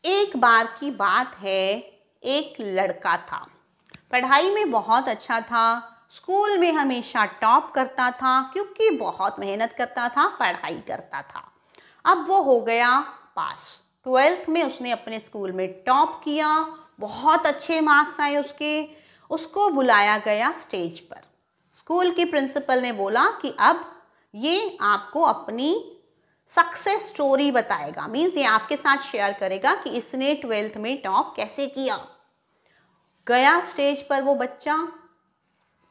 एक बार की बात है, एक लड़का था। पढ़ाई में बहुत अच्छा था, स्कूल में हमेशा टॉप करता था क्योंकि बहुत मेहनत करता था, पढ़ाई करता था। अब वो हो गया पास। 12th में उसने अपने स्कूल में टॉप किया, बहुत अच्छे मार्क्स आए उसको बुलाया गया स्टेज पर। स्कूल की प्रिंसिपल ने बोला कि अब ये आपको अपनी सक्सेस स्टोरी बताएगा, मीन्स ये आपके साथ शेयर करेगा कि इसने 12th में टॉप कैसे किया। गया स्टेज पर वो बच्चा,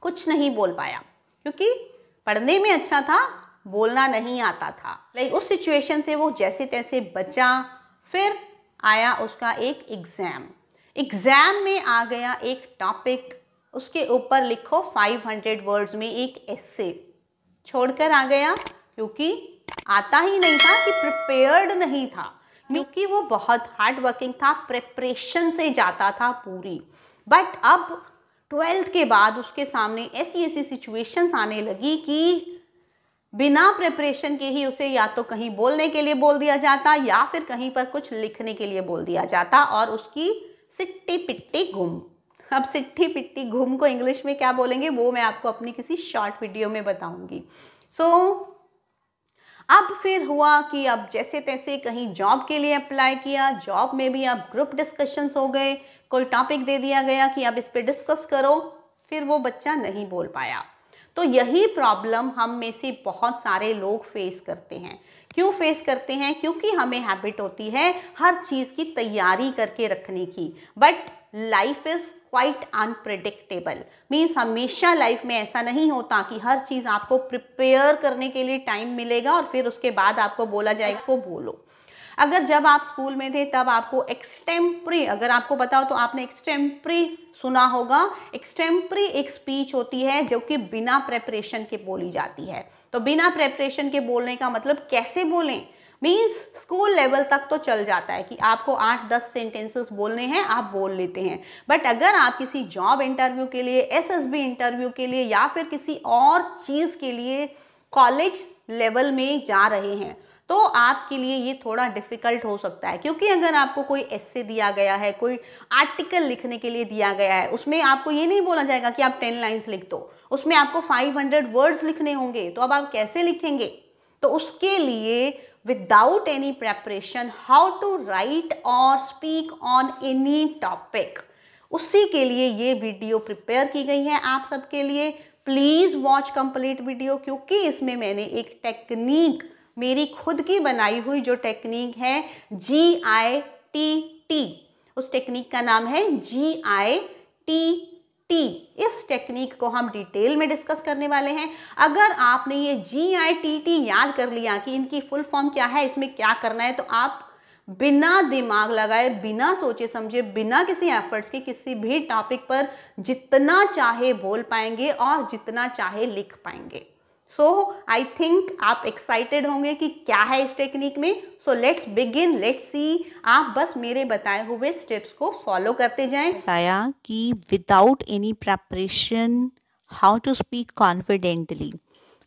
कुछ नहीं बोल पाया क्योंकि पढ़ने में अच्छा था, बोलना नहीं आता था। उस सिचुएशन से वो जैसे तैसे बचा। फिर आया उसका एक एग्ज़ाम में आ गया एक टॉपिक, उसके ऊपर लिखो 500 वर्ड्स में एक एस्से। छोड़कर आ गया क्योंकि आता ही नहीं था, कि प्रिपेयर्ड नहीं था, क्योंकि वो बहुत हार्ड वर्किंग था, प्रिपरेशन से जाता था पूरी। बट अब 12th के बाद उसके सामने ऐसी सिचुएशंस आने लगी कि बिना प्रिपरेशन के ही उसे या तो कहीं बोलने के लिए बोल दिया जाता या फिर कहीं पर कुछ लिखने के लिए बोल दिया जाता, और उसकी सिट्टी पिट्टी गुम। अब सिट्टी पिट्टी गुम को इंग्लिश में क्या बोलेंगे वो मैं आपको अपनी किसी शॉर्ट वीडियो में बताऊंगी। अब फिर हुआ कि अब जैसे तैसे कहीं जॉब के लिए अप्लाई किया, जॉब में भी अब ग्रुप डिस्कशंस हो गए, कोई टॉपिक दे दिया गया कि अब इस पे डिस्कस करो, फिर वो बच्चा नहीं बोल पाया। तो यही प्रॉब्लम हम में से बहुत सारे लोग फेस करते हैं। क्यों फेस करते हैं? क्योंकि हमें हैबिट होती है हर चीज़ की तैयारी करके रखने की, but life is quite unpredictable. Means हमेशा लाइफ में ऐसा नहीं होता कि हर चीज़ आपको प्रिपेयर करने के लिए टाइम मिलेगा और फिर उसके बाद आपको बोला जाए इसको बोलो। अगर जब आप स्कूल में थे तब आपको एक्सटेम्परी, अगर आपको बताओ तो आपने एक्सटेम्परी सुना होगा। एक्सटेम्परी एक स्पीच होती है जो कि बिना प्रेपरेशन के बोली जाती है। तो बिना प्रेपरेशन के बोलने का मतलब कैसे बोलें? मीन्स स्कूल लेवल तक तो चल जाता है कि आपको 8-10 सेंटेंसेस बोलने हैं, आप बोल लेते हैं। बट अगर आप किसी जॉब इंटरव्यू के लिए, एसएसबी इंटरव्यू के लिए या फिर किसी और चीज़ के लिए कॉलेज लेवल में जा रहे हैं तो आपके लिए ये थोड़ा डिफ़िकल्ट हो सकता है। क्योंकि अगर आपको कोई एस्से दिया गया है, कोई आर्टिकल लिखने के लिए दिया गया है, उसमें आपको ये नहीं बोला जाएगा कि आप 10 लाइन्स लिख दो, उसमें आपको 500 वर्ड्स लिखने होंगे। तो अब आप कैसे लिखेंगे? तो उसके लिए without any preparation how to write or speak on any topic, उसी के लिए ये वीडियो प्रिपेयर की गई है आप सबके लिए। प्लीज़ वॉच कंप्लीट वीडियो, क्योंकि इसमें मैंने एक टेक्निक, मेरी खुद की बनाई हुई जो टेक्निक है GITT, उस टेक्निक का नाम है GITT। इस टेक्निक को हम डिटेल में डिस्कस करने वाले हैं। अगर आपने ये GITT याद कर लिया कि इनकी फुल फॉर्म क्या है, इसमें क्या करना है, तो आप बिना दिमाग लगाए, बिना सोचे समझे, बिना किसी एफर्ट्स के किसी भी टॉपिक पर जितना चाहे बोल पाएंगे और जितना चाहे लिख पाएंगे। सो आई थिंक आप एक्साइटेड होंगे कि क्या है इस टेक्निक में। So let's begin, let's see. आप बस मेरे बताए हुए स्टेप्स को फॉलो करते जाएं। बताया कि without any preparation how to speak confidently.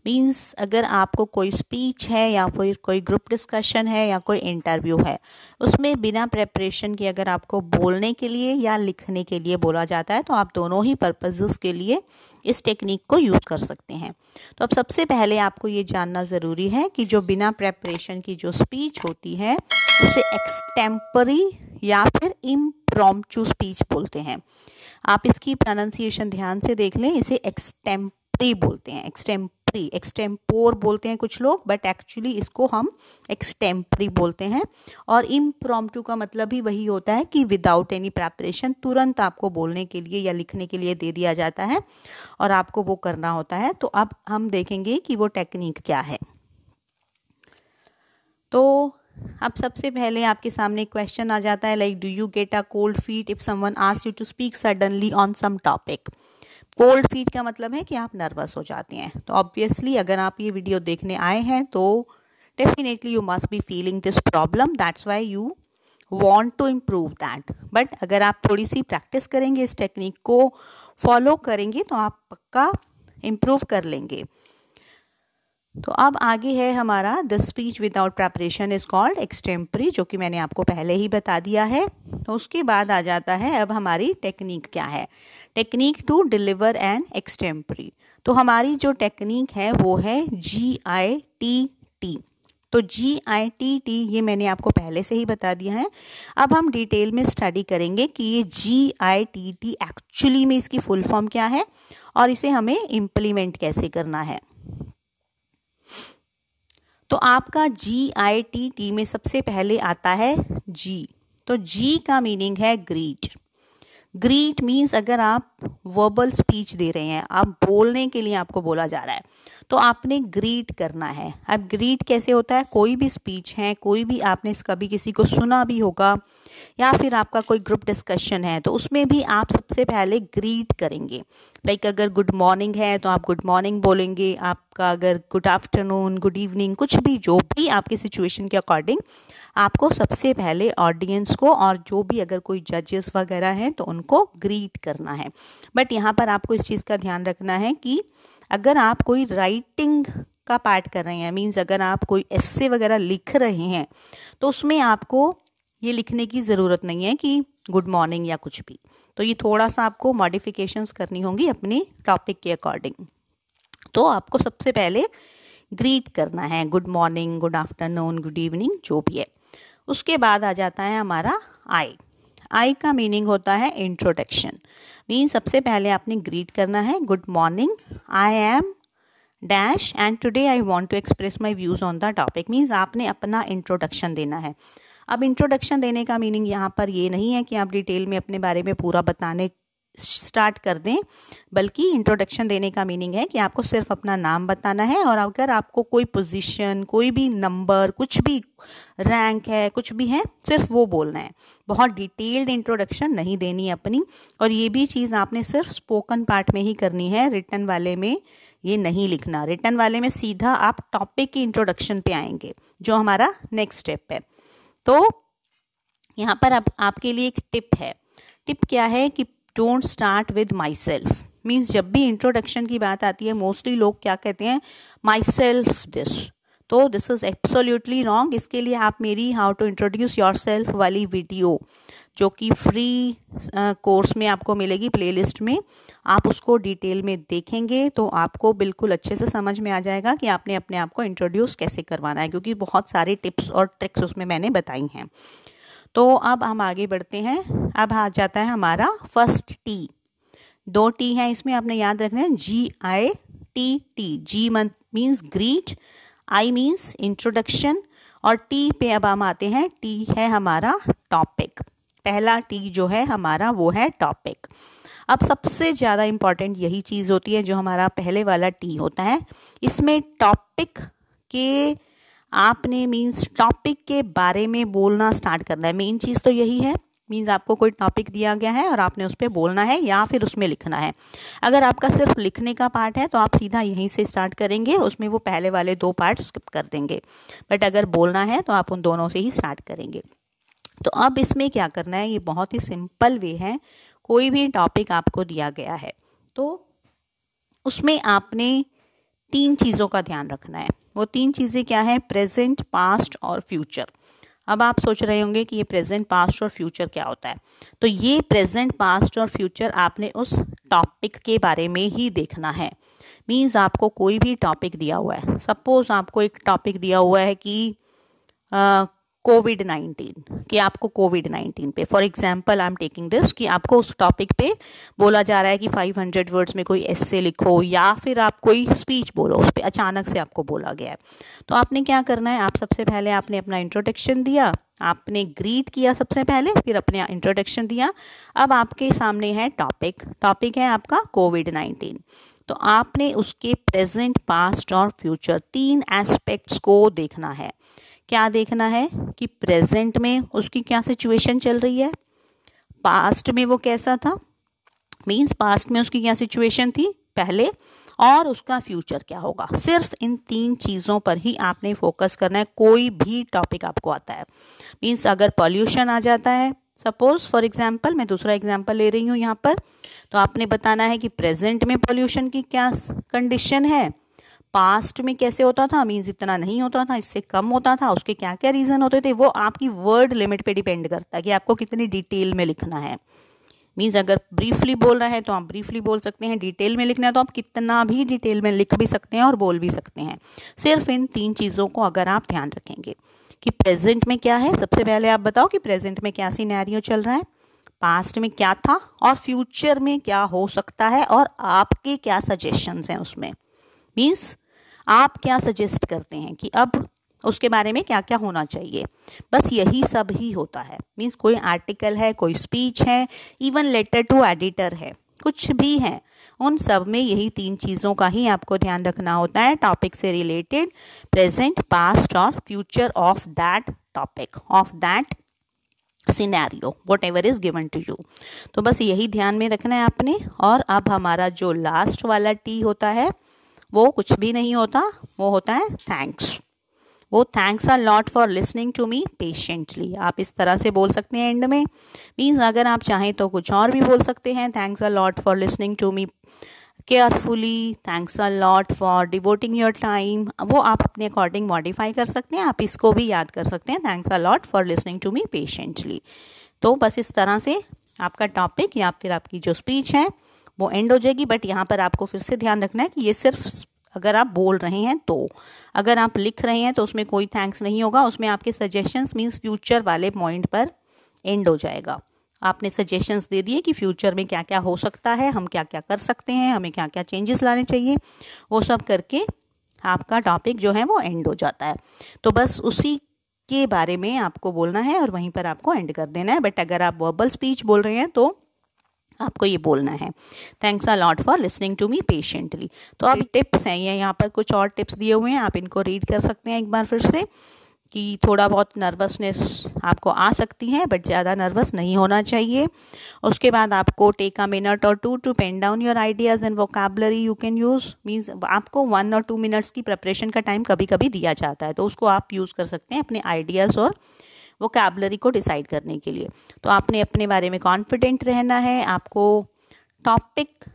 Means अगर आपको कोई स्पीच है या फिर कोई ग्रुप डिस्कशन है या कोई इंटरव्यू है, उसमें बिना प्रेपरेशन के अगर आपको बोलने के लिए या लिखने के लिए बोला जाता है तो आप दोनों ही पर्पसेस के लिए इस टेक्निक को यूज़ कर सकते हैं। तो अब सबसे पहले आपको ये जानना ज़रूरी है कि जो बिना प्रेपरेशन की जो स्पीच होती है उसे एक्सटेम्परी या फिर इम्प्रॉम्प्टू स्पीच बोलते हैं। आप इसकी प्रोनाउंसिएशन ध्यान से देख लें, इसे एक्सटेम्परी बोलते हैं। एक्सटेम्पोर बोलते हैं कुछ लोग, बट एक्चुअली इसको हम एक्सटेम्परी बोलते हैं। और इम्प्रॉम्प्टू का मतलब ही वही होता है कि विदाउट एनी प्रेपरेशन, तुरंत आपको बोलने के लिए या लिखने के लिए दे दिया जाता है और आपको वो करना होता है। तो अब हम देखेंगे कि वो टेक्निक क्या है। तो अब सबसे पहले आपके सामने क्वेश्चन आ जाता है like, do you get a cold feet if someone asks you to speak suddenly on some topic. Cold feet का मतलब है कि आप नर्वस हो जाते हैं। तो ऑब्वियसली अगर आप ये वीडियो देखने आए हैं तो definitely you must be feeling this problem, that's why you want to improve that. But अगर आप थोड़ी सी प्रैक्टिस करेंगे, इस टेक्निक को फॉलो करेंगे तो आप पक्का इम्प्रूव कर लेंगे। तो अब आगे है हमारा the speech without preparation is called extempore, जो कि मैंने आपको पहले ही बता दिया है। तो उसके बाद आ जाता है अब हमारी टेक्निक क्या है, टेक्निक टू डिलीवर एन एक्सटेम्परी। तो हमारी जो टेक्निक है वो है GITT। तो GITT ये मैंने आपको पहले से ही बता दिया है। अब हम डिटेल में स्टडी करेंगे कि ये GITT एक्चुअली में इसकी फुल फॉर्म क्या है और इसे हमें इम्प्लीमेंट कैसे करना है। तो आपका GITT में सबसे पहले आता है G। तो G का मीनिंग है ग्रीट। ग्रीट मीन्स अगर आप वर्बल स्पीच दे रहे हैं, आप बोलने के लिए आपको बोला जा रहा है, तो आपने ग्रीट करना है। अब ग्रीट कैसे होता है, कोई भी स्पीच है, कोई भी आपने कभी किसी को सुना भी होगा या फिर आपका कोई ग्रुप डिस्कशन है, तो उसमें भी आप सबसे पहले ग्रीट करेंगे। लाइक अगर गुड मॉर्निंग है तो आप गुड मॉर्निंग बोलेंगे, आपका अगर गुड आफ्टरनून, गुड इवनिंग, कुछ भी जो भी आपकी सिचुएशन के अकॉर्डिंग आपको सबसे पहले ऑडियंस को और जो भी अगर कोई जजेस वगैरह हैं तो उनको ग्रीट करना है। बट यहाँ पर आपको इस चीज़ का ध्यान रखना है कि अगर आप कोई राइटिंग का पार्ट कर रहे हैं, मीन्स अगर आप कोई एस्से वगैरह लिख रहे हैं, तो उसमें आपको ये लिखने की ज़रूरत नहीं है कि गुड मॉर्निंग या कुछ भी। तो ये थोड़ा सा आपको मॉडिफिकेशंस करनी होंगी अपने टॉपिक के अकॉर्डिंग। तो आपको सबसे पहले ग्रीट करना है, good morning, good afternoon, good evening, जो भी है। उसके बाद आ जाता है हमारा आई का मीनिंग होता है इंट्रोडक्शन। मीन सबसे पहले आपने ग्रीट करना है, good morning, I am dash and today I want to express my views on the topic. Means आपने अपना इंट्रोडक्शन देना है। अब इंट्रोडक्शन देने का मीनिंग यहाँ पर ये नहीं है कि आप डिटेल में अपने बारे में पूरा बताने स्टार्ट कर दें, बल्कि इंट्रोडक्शन देने का मीनिंग है कि आपको सिर्फ अपना नाम बताना है और अगर आपको कोई पोजीशन, कोई भी नंबर, कुछ भी रैंक है, कुछ भी है, सिर्फ वो बोलना है। बहुत डिटेल्ड इंट्रोडक्शन नहीं देनी है अपनी। और ये भी चीज़ आपने सिर्फ स्पोकन पार्ट में ही करनी है, रिटन वाले में ये नहीं लिखना। रिटन वाले में सीधा आप टॉपिक की इंट्रोडक्शन पे आएंगे, जो हमारा नेक्स्ट स्टेप है। तो यहाँ पर अब आपके लिए एक टिप है। टिप क्या है कि don't start with my self. Means जब भी इंट्रोडक्शन की बात आती है, मोस्टली लोग क्या कहते हैं, माई सेल्फ दिस। तो दिस इज़ एब्सोल्युटली रॉन्ग। इसके लिए आप मेरी how to introduce yourself वाली वीडियो, जो कि फ्री कोर्स में आपको मिलेगी, प्लेलिस्ट में, आप उसको डिटेल में देखेंगे तो आपको बिल्कुल अच्छे से समझ में आ जाएगा कि आपने अपने आप को इंट्रोड्यूस कैसे करवाना है, क्योंकि बहुत सारे टिप्स और ट्रिक्स उसमें मैंने बताई हैं। तो अब हम आगे बढ़ते हैं। अब आ जाता है हमारा फर्स्ट टी। 2 टी हैं इसमें, आपने याद रखना है, GITT। G means greet, I means introduction, और टी पे अब हम आते हैं। टी है हमारा टॉपिक। पहला टी जो है हमारा वो है टॉपिक। अब सबसे ज़्यादा इम्पॉर्टेंट यही चीज़ होती है जो हमारा पहले वाला टी होता है। इसमें टॉपिक के आपने मीन्स टॉपिक के बारे में बोलना स्टार्ट करना है। मेन चीज़ तो यही है। मीन्स आपको कोई टॉपिक दिया गया है और आपने उस पर बोलना है या फिर उसमें लिखना है। अगर आपका सिर्फ लिखने का पार्ट है तो आप सीधा यहीं से स्टार्ट करेंगे, उसमें वो पहले वाले 2 पार्ट स्किप कर देंगे। बट अगर बोलना है तो आप उन दोनों से ही स्टार्ट करेंगे। तो अब इसमें क्या करना है, ये बहुत ही सिंपल वे है। कोई भी टॉपिक आपको दिया गया है तो उसमें आपने 3 चीज़ों का ध्यान रखना है। वो 3 चीज़ें क्या है, प्रेजेंट, पास्ट और फ्यूचर। अब आप सोच रहे होंगे कि ये प्रेजेंट, पास्ट और फ्यूचर क्या होता है। तो ये प्रेजेंट, पास्ट और फ्यूचर आपने उस टॉपिक के बारे में ही देखना है। मीन्स आपको कोई भी टॉपिक दिया हुआ है, सपोज आपको एक टॉपिक दिया हुआ है कि कोविड-19, कि आपको कोविड-19 पे, for example I am taking this, कि आपको उस टॉपिक पे बोला जा रहा है कि 500 वर्ड्स में कोई एस्से लिखो या फिर आप कोई स्पीच बोलो, उस पर अचानक से आपको बोला गया है। तो आपने क्या करना है, आप सबसे पहले आपने अपना इंट्रोडक्शन दिया, आपने ग्रीट किया सबसे पहले, फिर अपने इंट्रोडक्शन दिया। अब आपके सामने है टॉपिक। टॉपिक है आपका कोविड-19। तो आपने उसके प्रेजेंट, पास्ट और फ्यूचर 3 एस्पेक्ट्स को देखना है। क्या देखना है कि प्रेजेंट में उसकी क्या सिचुएशन चल रही है, पास्ट में वो कैसा था, मीन्स पास्ट में उसकी क्या सिचुएशन थी पहले, और उसका फ्यूचर क्या होगा। सिर्फ इन 3 चीज़ों पर ही आपने फोकस करना है। कोई भी टॉपिक आपको आता है, मीन्स अगर पॉल्यूशन आ जाता है, सपोज फॉर एग्जांपल, मैं दूसरा एग्जांपल ले रही हूँ यहाँ पर, तो आपने बताना है कि प्रेजेंट में पॉल्यूशन की क्या कंडीशन है, पास्ट में कैसे होता था, मीन्स इतना नहीं होता था, इससे कम होता था, उसके क्या क्या रीज़न होते थे, वो आपकी वर्ड लिमिट पे डिपेंड करता है कि आपको कितनी डिटेल में लिखना है। मीन्स अगर ब्रीफली बोल रहा है तो आप ब्रीफली बोल सकते हैं, डिटेल में लिखना है तो आप कितना भी डिटेल में लिख भी सकते हैं और बोल भी सकते हैं। सिर्फ इन 3 चीज़ों को अगर आप ध्यान रखेंगे कि प्रेजेंट में क्या है, सबसे पहले आप बताओ कि प्रेजेंट में क्या सिनेरियो चल रहा है, पास्ट में क्या था और फ्यूचर में क्या हो सकता है और आपके क्या सजेशंस हैं उसमें। मीन्स आप क्या सजेस्ट करते हैं कि अब उसके बारे में क्या क्या होना चाहिए, बस यही सब ही होता है। मीन्स कोई आर्टिकल है, कोई स्पीच है, इवन लेटर टू एडिटर है, कुछ भी है, उन सब में यही 3 चीज़ों का ही आपको ध्यान रखना होता है, टॉपिक से रिलेटेड, प्रेजेंट, पास्ट और future of that topic, of that scenario, whatever is given to you. तो बस यही ध्यान में रखना है आपने। और अब हमारा जो लास्ट वाला टी होता है वो कुछ भी नहीं होता, वो होता है थैंक्स। वो thanks a lot for listening to me patiently, आप इस तरह से बोल सकते हैं एंड में। मीन्स अगर आप चाहें तो कुछ और भी बोल सकते हैं, thanks a lot for listening to me carefully, thanks a lot for devoting your time, वो आप अपने अकॉर्डिंग मॉडिफाई कर सकते हैं। आप इसको भी याद कर सकते हैं, thanks a lot for listening to me patiently. तो बस इस तरह से आपका टॉपिक या फिर आपकी जो स्पीच है वो एंड हो जाएगी। बट यहाँ पर आपको फिर से ध्यान रखना है कि ये सिर्फ अगर आप बोल रहे हैं तो, अगर आप लिख रहे हैं तो उसमें कोई थैंक्स नहीं होगा, उसमें आपके सजेशंस मीन्स फ्यूचर वाले पॉइंट पर एंड हो जाएगा। आपने सजेशंस दे दिए कि फ्यूचर में क्या क्या हो सकता है, हम क्या क्या कर सकते हैं, हमें क्या क्या चेंजेस लाने चाहिए, वो सब करके आपका टॉपिक जो है वो एंड हो जाता है। तो बस उसी के बारे में आपको बोलना है और वहीं पर आपको एंड कर देना है। बट अगर आप वर्बल स्पीच बोल रहे हैं तो आपको ये बोलना है, thanks a lot for listening to me patiently. तो अब टिप्स हैं ये, यहाँ पर कुछ और टिप्स दिए हुए हैं, आप इनको रीड कर सकते हैं एक बार फिर से, कि थोड़ा बहुत नर्वसनेस आपको आ सकती है बट ज़्यादा नर्वस नहीं होना चाहिए। उसके बाद आपको टेक अ मिनट और 2 to pen down your ideas and vocabulary you can use. Means आपको 1 और 2 मिनट्स की प्रिपरेशन का टाइम कभी कभी दिया जाता है, तो उसको आप यूज़ कर सकते हैं अपने आइडियाज़ और वोकैबुलरी को डिसाइड करने के लिए। तो आपने अपने बारे में कॉन्फिडेंट रहना है, आपको टॉपिक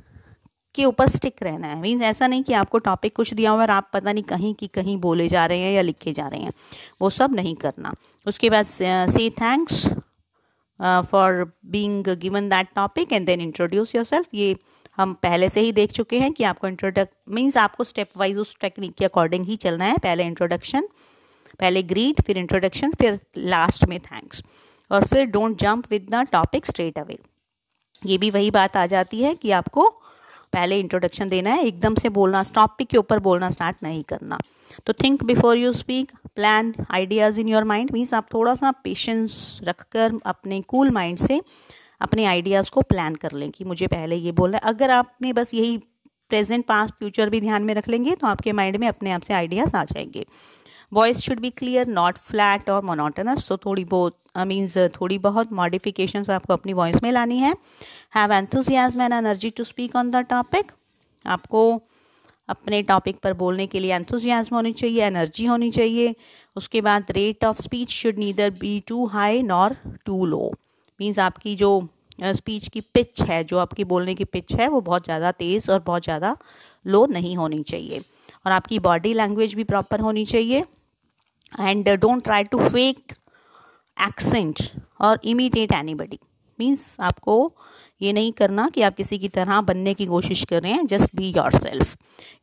के ऊपर स्टिक रहना है। मीन्स ऐसा नहीं कि आपको टॉपिक कुछ दिया हुआ और आप पता नहीं कहीं की कहीं बोले जा रहे हैं या लिखे जा रहे हैं, वो सब नहीं करना। उसके बाद से thanks for being given that topic and then introduce yourself. ये हम पहले से ही देख चुके हैं कि आपको मीन्स आपको स्टेप वाइज उस टेक्निक के अकॉर्डिंग ही चलना है। पहले इंट्रोडक्शन, पहले ग्रीट, फिर इंट्रोडक्शन, फिर लास्ट में थैंक्स, और फिर don't jump with the topic straight away. ये भी वही बात आ जाती है कि आपको पहले इंट्रोडक्शन देना है, एकदम से बोलना, टॉपिक के ऊपर बोलना स्टार्ट नहीं करना। तो think before you speak, plan ideas in your mind. Means आप थोड़ा सा पेशेंस रखकर अपने कूल माइंड से अपने आइडियाज़ को प्लान कर लें कि मुझे पहले ये बोलना है। अगर आपने बस यही प्रेजेंट, पास्ट, फ्यूचर भी ध्यान में रख लेंगे तो आपके माइंड में अपने आप से आइडियाज़ आ जाएंगे। Voice should be clear, not flat और मोनोटनस। तो थोड़ी बहुत मॉडिफिकेशंस आपको अपनी वॉइस में लानी है। Have enthusiasm and energy to speak on the topic. आपको अपने टॉपिक पर बोलने के लिए एंथुसियाज्म होनी चाहिए, एनर्जी होनी चाहिए। उसके बाद rate of speech should neither be too high nor too low. Means आपकी जो स्पीच की पिच है, जो आपकी बोलने की पिच है, वो बहुत ज़्यादा तेज़ और बहुत ज़्यादा लो नहीं होनी चाहिए। और आपकी बॉडी लैंग्वेज भी प्रॉपर होनी चाहिए। And don't try to fake accent or imitate anybody. Means आपको ये नहीं करना कि आप किसी की तरह बनने की कोशिश कर रहे हैं। Just be yourself.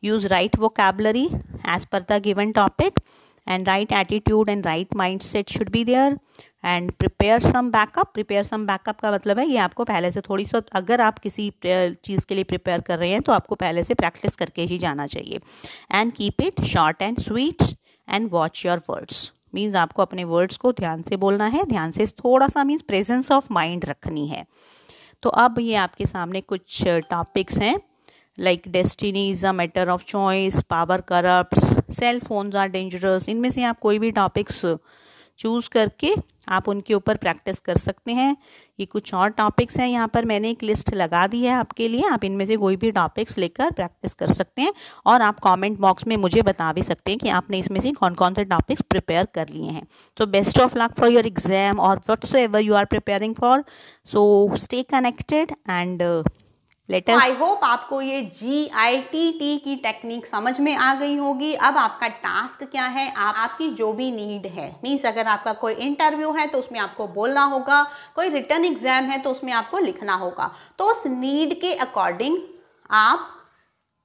Use right vocabulary as per the given topic, and right attitude and right mindset should be there. And prepare some backup. Prepare some backup का मतलब है ये आपको पहले से थोड़ी सी, अगर आप किसी चीज़ के लिए प्रिपेयर कर रहे हैं तो आपको पहले से प्रैक्टिस करके ही जाना चाहिए। And keep it short and sweet and watch your words. Means आपको अपने वर्ड्स को ध्यान से बोलना है, ध्यान से थोड़ा सा मीन्स प्रेजेंस ऑफ माइंड रखनी है। तो अब ये आपके सामने कुछ टॉपिक्स हैं, like destiny is a matter of choice, power corrupts, cell phones are dangerous. इनमें से आप कोई भी टॉपिक्स चूज़ करके आप उनके ऊपर प्रैक्टिस कर सकते हैं। ये कुछ और टॉपिक्स हैं, यहाँ पर मैंने एक लिस्ट लगा दी है आपके लिए, आप इनमें से कोई भी टॉपिक्स लेकर प्रैक्टिस कर सकते हैं। और आप कमेंट बॉक्स में मुझे बता भी सकते हैं कि आपने इसमें से कौन कौन से टॉपिक्स प्रिपेयर कर लिए हैं। तो best of luck for your exam और whatsoever you are preparing for. So stay connected and let us. I hope आपको ये GITT की टेक्निक समझ में आ गई होगी। अब आपका टास्क क्या है, आपकी जो भी नीड है, मीन्स अगर आपका कोई इंटरव्यू है तो उसमें आपको बोलना होगा, कोई रिटर्न एग्जाम है तो उसमें आपको लिखना होगा। तो उस नीड के अकॉर्डिंग आप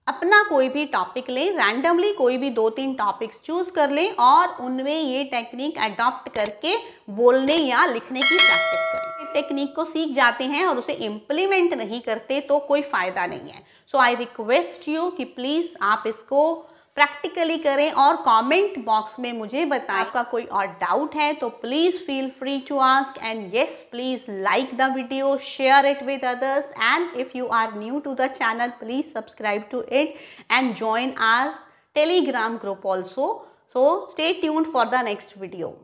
अपना कोई भी टॉपिक लें, रैंडमली कोई भी 2-3 टॉपिक्स चूज कर लें और उनमें ये टेक्निक अडॉप्ट करके बोलने या लिखने की प्रैक्टिस करें। टेक्निक को सीख जाते हैं और उसे इम्प्लीमेंट नहीं करते तो कोई फ़ायदा नहीं है। सो आई रिक्वेस्ट यू कि प्लीज़ आप इसको प्रैक्टिकली करें और कमेंट बॉक्स में मुझे बताएं। आपका कोई और डाउट है तो please feel free to ask, and yes please like the video, share it with others, and if you are new to the channel, please subscribe to it and join our Telegram group also. So stay tuned for the next video.